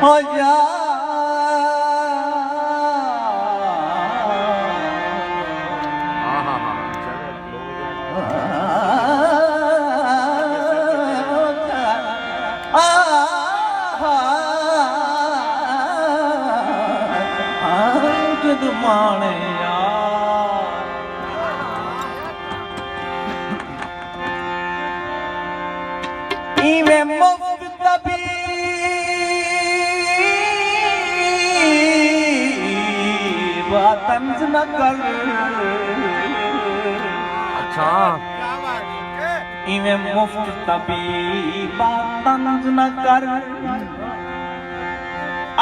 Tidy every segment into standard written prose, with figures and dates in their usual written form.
हो जा जद माने इवे मुफ्त तभी तंज न कर अच्छा इवे मुफ्त तभी तंज न कर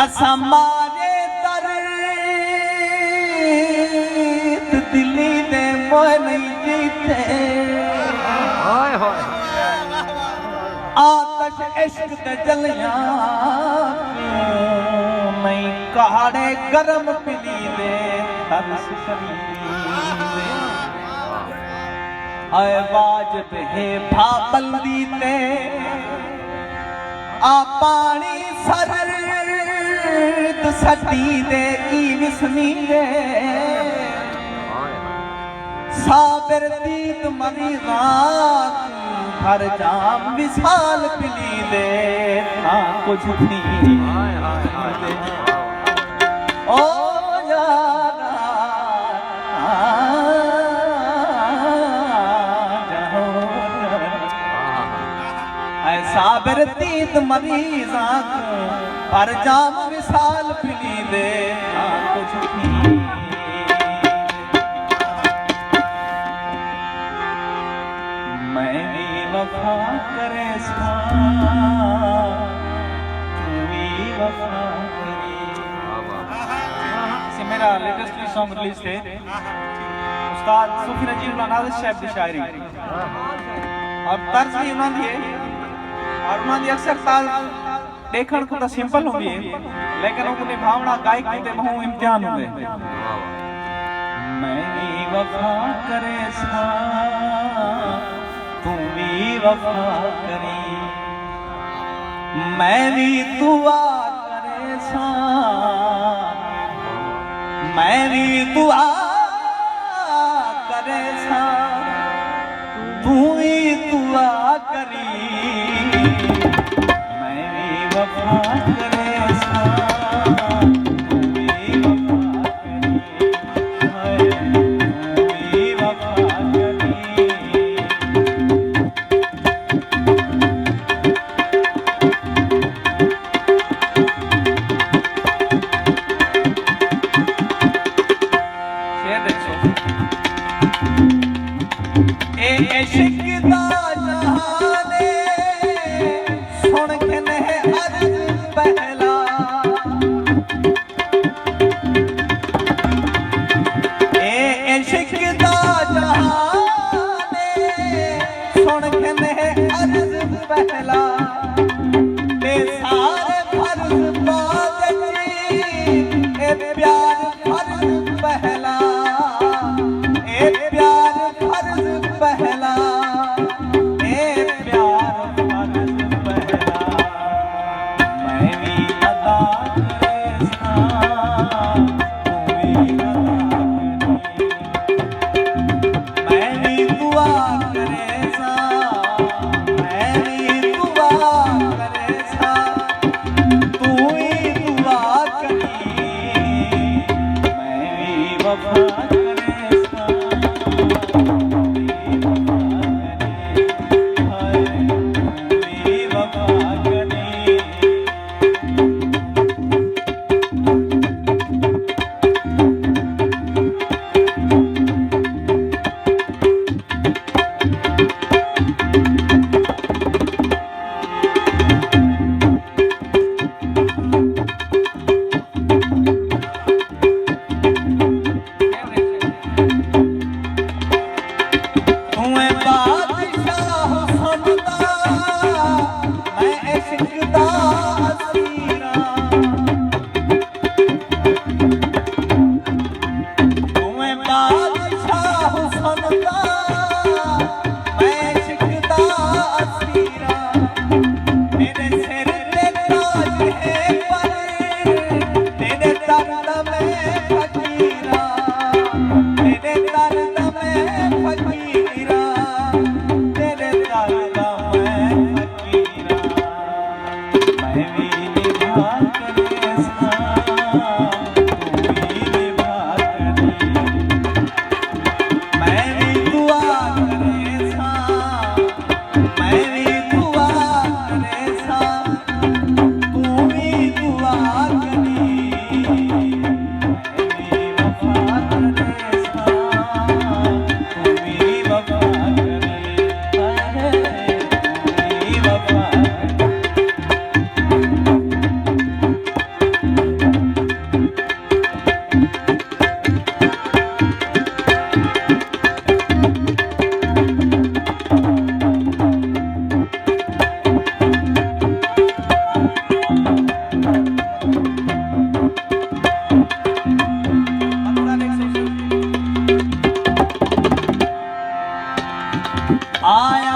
असा मारे दर्द दिली दे मोह नहीं जीते हाय हाय आतश इश्क ते जलिया नहीं काड़े गरम पिली दे तरस करी दे आए वाजब है भाबंदी ते आ पानी सरद सटी दे की विसमी दे साबिर दीद मरीज़ात हर जाम विशाल पिली दे ना कुछ थी ओ यारा साबिर दीद मरीज़ात हर जाम विशाल पिली दे ना कुछ थी वफा करे सा तू भी वफा करे। इसे मेरा लेटेस्ट सॉन्ग रिलीज थे उस्ताद सूफी नजीर नाज़िर साहब की शायरी और तर्ज भी उन्होंने दिए और उन्होंने अक्सर ताल देखण को तो सिंपल होंगी लेकिन उन्हें भावना गायक के बहु इम्तिहान होंगे मैं वफा करे सा तू भी वफा करी मैं भी दुआ करे सा मैं भी दुआ करे सा तू भी दुआ करी मैं भी वफा करे सा तू भी वफा करी तू भी वफा करी मेरे सिर पे ताज है पर फकीरा तेरे दर दा मैं फकीरा मैं भी निभा करे सा तू भी निभा करे मैं भी दुआ करे सा मैं भी दुआ करे सा तू भी दुआ करी आया